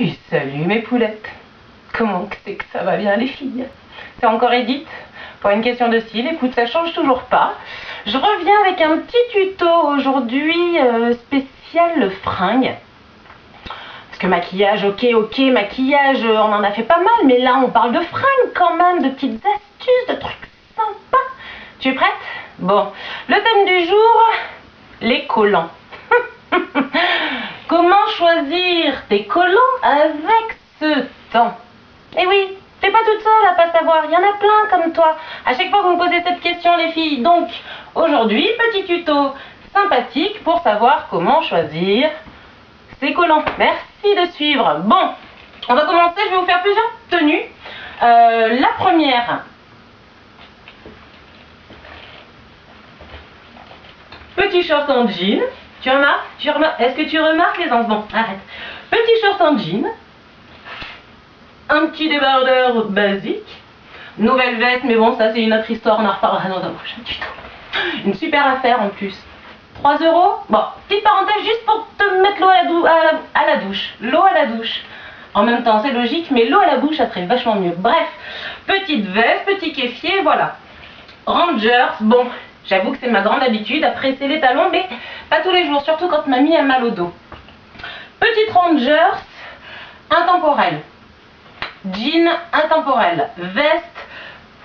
Et salut mes poulettes. Comment c'est que ça va bien les filles? C'est encore Edith pour une question de style. Écoute, ça change toujours pas. Je reviens avec un petit tuto aujourd'hui spécial fringues. Parce que maquillage, ok, maquillage, on en a fait pas mal, mais là on parle de fringues quand même, de petites astuces, de trucs sympas. Tu es prête? Bon, le thème du jour, les collants. Comment choisir tes collants avec ce temps? Eh oui, t'es pas toute seule à pas savoir, il y en a plein comme toi. À chaque fois que vous me posez cette question les filles. Donc aujourd'hui, petit tuto sympathique pour savoir comment choisir ces collants. Merci de suivre. Bon, on va commencer, je vais vous faire plusieurs tenues. La première, petit short en jean. Tu remarques? Est-ce que tu remarques les enfants? Bon, arrête. Petit short en jean. Un petit débardeur basique. Nouvelle veste, mais bon, ça c'est une autre histoire, on en reparlera dans un prochain tuto. Une super affaire en plus. 3 €. Bon, petite parenthèse juste pour te mettre l'eau à la douche. L'eau à la douche. En même temps, c'est logique, mais l'eau à la bouche, ça serait vachement mieux. Bref, petite veste, petit kéfier, voilà. Rangers, bon, j'avoue que c'est ma grande habitude à presser les talons, mais pas tous les jours, surtout quand mamie a mal au dos. Petite Rangers, intemporelle. Jean intemporel, veste,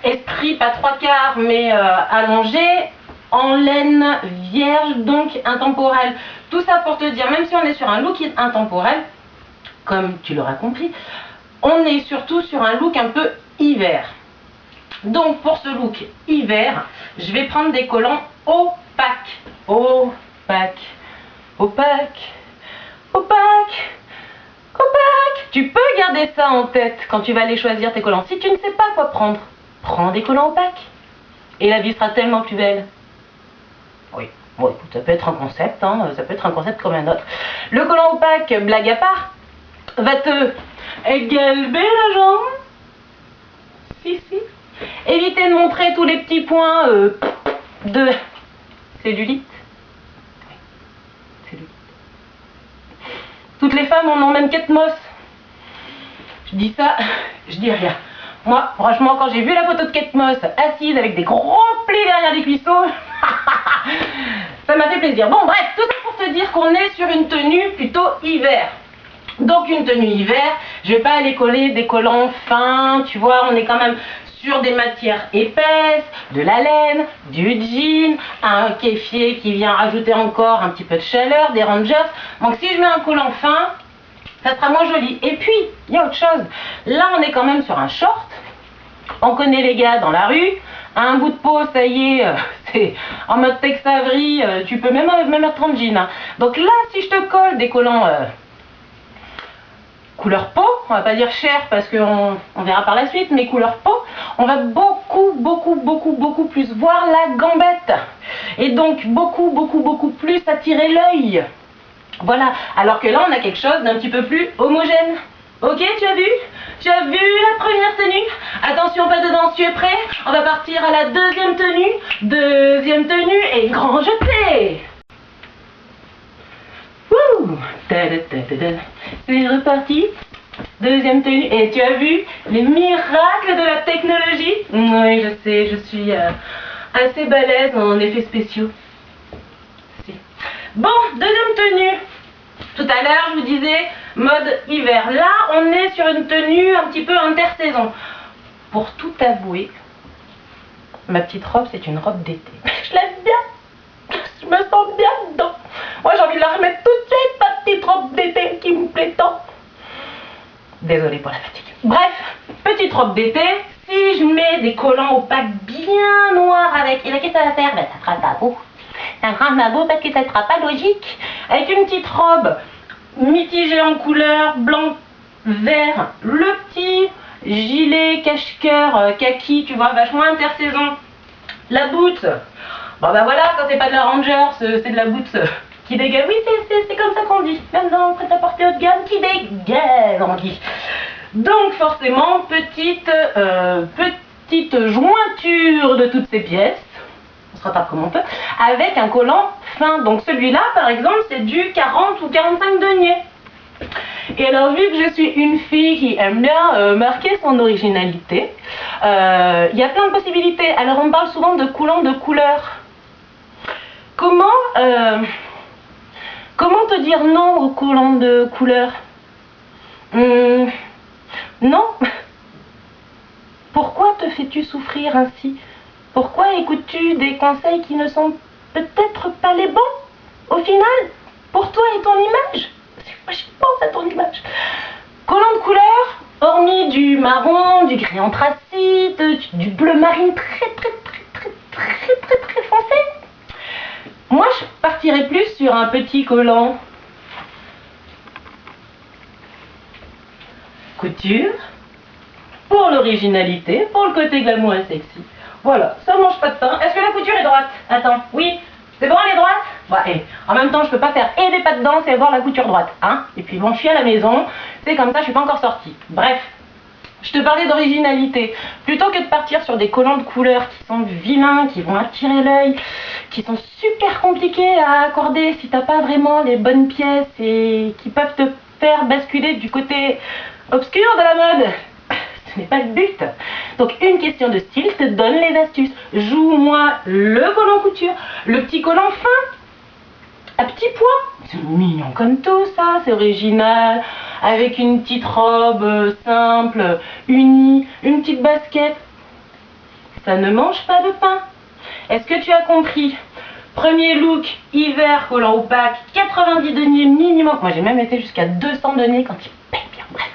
esprit pas 3/4 mais allongé, en laine vierge, donc intemporel. Tout ça pour te dire, même si on est sur un look intemporel, comme tu l'auras compris, on est surtout sur un look un peu hiver. Donc pour ce look hiver, je vais prendre des collants opaques. Opaques, opaques, opaques. Opaque. Tu peux garder ça en tête quand tu vas aller choisir tes collants. Si tu ne sais pas quoi prendre, prends des collants opaques. Et la vie sera tellement plus belle. Oui, bon écoute, ça peut être un concept, hein, ça peut être un concept comme un autre. Le collant opaque, blague à part, va te galber la jambe. Si. Évitez de montrer tous les petits points de cellulite. Toutes les femmes en ont, même Kate Moss. Je dis ça, je dis rien. Moi, franchement, quand j'ai vu la photo de Kate Moss assise avec des gros plis derrière les cuisseaux, ça m'a fait plaisir. Bon, bref, tout ça pour te dire qu'on est sur une tenue plutôt hiver. Donc une tenue hiver, je vais pas aller coller des collants fins, tu vois, on est quand même sur des matières épaisses, de la laine, du jean, un kéfier qui vient rajouter encore un petit peu de chaleur, des Rangers. Donc si je mets un collant fin, ça sera moins joli. Et puis, il y a autre chose. Là, on est quand même sur un short. On connaît les gars dans la rue. À un bout de peau, ça y est, c'est en mode Tex Avery, tu peux même mettre en jean. Hein. Donc là, si je te colle des collants couleur peau, on va pas dire cher parce qu'on verra par la suite, mais couleur peau, on va beaucoup plus voir la gambette. Et donc beaucoup plus attirer l'œil. Voilà, alors que là on a quelque chose d'un petit peu plus homogène. Ok, tu as vu? Tu as vu la première tenue? Attention, pas dedans, tu es prêt? On va partir à la deuxième tenue. Deuxième tenue et grand jeté. C'est reparti. Deuxième tenue. Et tu as vu les miracles de la technologie? Oui, je sais, je suis assez balèze en effets spéciaux. Si. Bon, deuxième tenue. Tout à l'heure, je vous disais mode hiver. Là, on est sur une tenue un petit peu intersaison. Pour tout avouer, ma petite robe, c'est une robe d'été. Je l'aime bien. Je me sens bien dedans. Moi, j'ai envie de la remettre tout de suite, ma petite robe d'été qui me plaît tant. Désolée pour la fatigue. Bref, petite robe d'été. Si je mets des collants opaques bien noirs avec, et là, qu'est-ce que ça va faire? Ben, ça fera pas beau. Ça fera pas beau parce que ça sera pas logique. Avec une petite robe mitigée en couleur, blanc, vert, le petit gilet cache-cœur kaki, tu vois, vachement intersaison. La boot. Bon ben voilà, quand c'est pas de la Rangers, c'est de la boot qui dégage. Oui, c'est comme ça qu'on dit. Même dans le prêt-à-porter haut de gamme, qui dégage, on dit. Donc forcément, petite jointure de toutes ces pièces. On se rattrape comme on peut. Avec un collant fin. Donc celui-là, par exemple, c'est du 40 ou 45 deniers. Et alors, vu que je suis une fille qui aime bien marquer son originalité, il y a plein de possibilités. Alors, on parle souvent de collants de couleur. Comment te dire non aux collants de couleur? Non. Pourquoi te fais-tu souffrir ainsi? Pourquoi écoutes-tu des conseils qui ne sont peut-être pas les bons? Au final, pour toi et ton image, moi je pense à ton image. Collant de couleur, hormis du marron, du gris anthracite, du bleu marine très foncé, moi je partirais plus sur un petit collant couture, pour l'originalité, pour le côté glamour et sexy. Voilà, ça mange pas de pain. Est-ce que la couture est droite? Attends, oui, c'est bon, elle est droite? Ouais, en même temps, je peux pas faire et des pas de danse et avoir la couture droite, hein. Et puis bon, je suis à la maison, c'est comme ça, je suis pas encore sortie. Bref, je te parlais d'originalité. Plutôt que de partir sur des collants de couleurs qui sont vilains, qui vont attirer l'œil, qui sont super compliqués à accorder si t'as pas vraiment les bonnes pièces et qui peuvent te faire basculer du côté obscur de la mode. Ce n'est pas le but. Donc une question de style, je te donne les astuces. Joue-moi le collant couture, le petit collant fin, à petits pois. C'est mignon comme tout ça, c'est original, avec une petite robe simple, unie, une petite basket. Ça ne mange pas de pain. Est-ce que tu as compris? Premier look, hiver, collant opaque, 90 deniers minimum. Moi j'ai même été jusqu'à 200 deniers quand il paye bien, bref.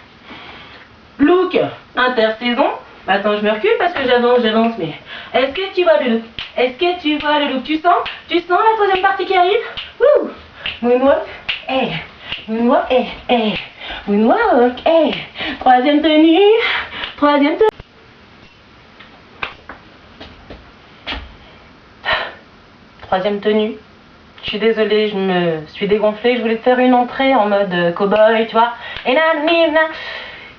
Look, intersaison. Attends, je me recule parce que j'avance, mais est-ce que tu vois le look? Est-ce que tu vois le look? Tu sens la troisième partie qui arrive? Wouh! Moonwalk, hey! Moonwalk, hey! Hey! Moonwalk, hey! Troisième tenue. Troisième tenue. Je suis désolée, je me suis dégonflée. Je voulais te faire une entrée en mode cow-boy, tu vois.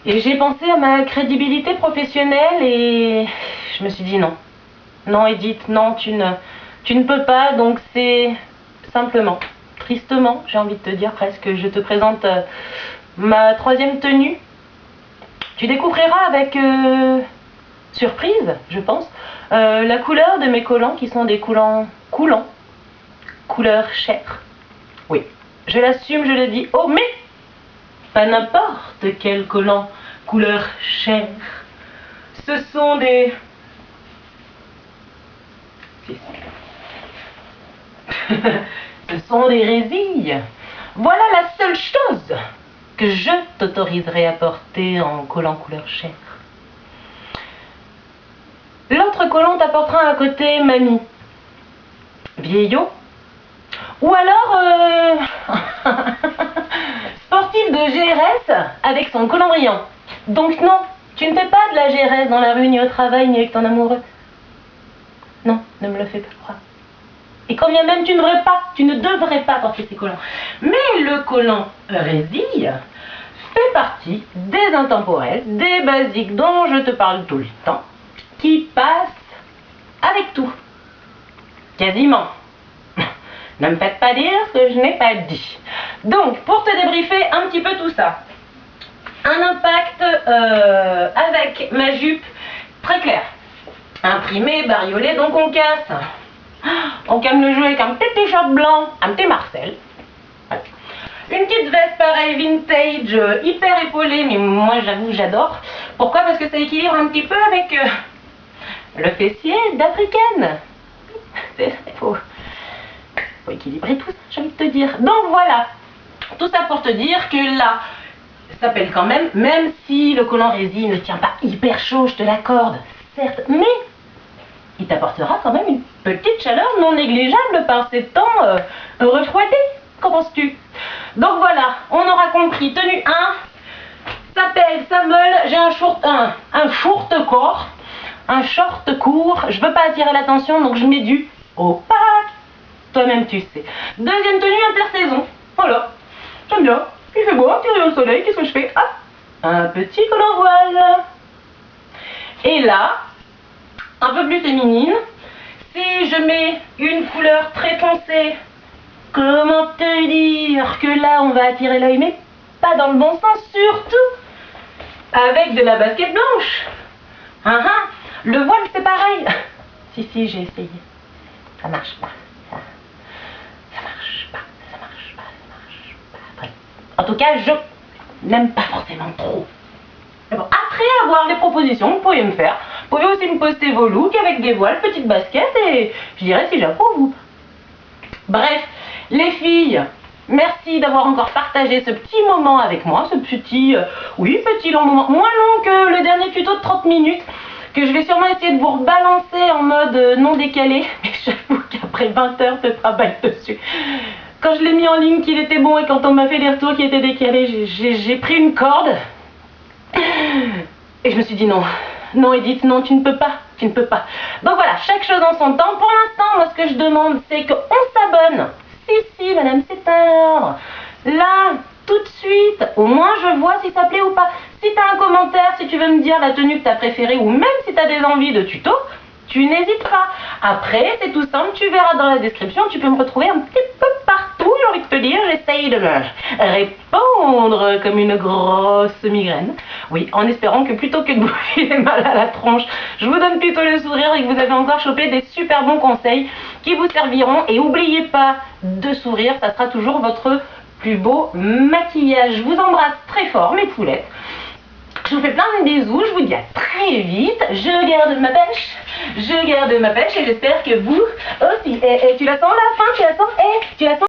Et j'ai pensé à ma crédibilité professionnelle et je me suis dit non. Non Edith, non, tu ne peux pas. Donc c'est simplement, tristement, j'ai envie de te dire presque, je te présente ma troisième tenue. Tu découvriras avec surprise, je pense, la couleur de mes collants qui sont des collants coulants, couleur chair. Oui, je l'assume, je le dis. Oh mais pas n'importe quel collant couleur chair. Ce sont des... Ce sont des résilles. Voilà la seule chose que je t'autoriserai à porter en collant couleur chair. L'autre collant t'apportera un côté mamie, vieillot, ou alors sportif de GRS avec son collant brillant. Donc non, tu ne fais pas de la GRS dans la rue, ni au travail, ni avec ton amoureux. Non, ne me le fais pas croire. Et quand bien même tu ne devrais pas porter ces collants. Mais le collant résille fait partie des intemporels, des basiques dont je te parle tout le temps, qui passent avec tout. Quasiment. Ne me faites pas dire ce que je n'ai pas dit. Donc, pour te débriefer un petit peu tout ça, un impact avec ma jupe très claire, imprimé, bariolé, donc on casse. On calme le jeu avec un petit t-shirt blanc, un petit Marcel. Une petite veste pareil, vintage, hyper épaulée, mais moi j'avoue j'adore. Pourquoi? Parce que ça équilibre un petit peu avec le fessier d'africaine. Il faut équilibrer tout ça, j'ai envie de te dire. Donc voilà, tout ça pour te dire que là, ça s'appelle quand même si le collant résine ne tient pas hyper chaud, je te l'accorde, certes, mais il t'apportera quand même une petite chaleur non négligeable par ces temps refroidis. Qu'en penses-tu? Donc voilà, on aura compris. Tenue 1, ça pèse, ça meule, j'ai un short corps, un short court, je veux pas attirer l'attention, donc je mets du opaque. Toi-même tu sais. Deuxième tenue intersaison. Voilà, j'aime bien. Il fait beau, un petit rayon de soleil, qu'est-ce que je fais? Ah, un petit collant voile. Et là, un peu plus féminine, si je mets une couleur très foncée, comment te dire que là on va attirer l'œil, mais pas dans le bon sens, surtout avec de la basket blanche. Le voile, c'est pareil. Si, j'ai essayé. Ça marche pas. Ça marche pas. En tout cas, je n'aime pas forcément trop. Mais bon, après avoir les propositions que vous pourriez me faire, vous pouvez aussi me poster vos looks avec des voiles, petites baskets, et je dirais si j'approuve. Bref, les filles, merci d'avoir encore partagé ce petit moment avec moi, ce petit, petit long moment, moins long que le dernier tuto de 30 minutes, que je vais sûrement essayer de vous rebalancer en mode non décalé, mais j'avoue qu'après 20 heures de travail dessus, quand je l'ai mis en ligne qu'il était bon et quand on m'a fait des retours qui étaient décalés, j'ai pris une corde et je me suis dit non Edith, non, tu ne peux pas. Donc voilà, chaque chose en son temps. Pour l'instant, moi ce que je demande, c'est qu'on s'abonne. Si, madame, c'est un ordre. Là, tout de suite, au moins je vois si ça plaît ou pas. Si tu as un commentaire, si tu veux me dire la tenue que tu as préférée, ou même si tu as des envies de tuto, tu n'hésites pas. Après, c'est tout simple, tu verras dans la description, tu peux me retrouver un petit peu partout, j'ai envie de te dire, j'essaye de me répondre comme une grosse migraine. Oui, en espérant que plutôt que de vous filer mal à la tronche, je vous donne plutôt le sourire et que vous avez encore chopé des super bons conseils qui vous serviront. Et n'oubliez pas de sourire, ça sera toujours votre plus beau maquillage. Je vous embrasse très fort, mes poulettes. Je vous fais plein de bisous, je vous dis à très vite. Je garde ma pêche et j'espère que vous aussi. Et tu la sens la fin, tu la sens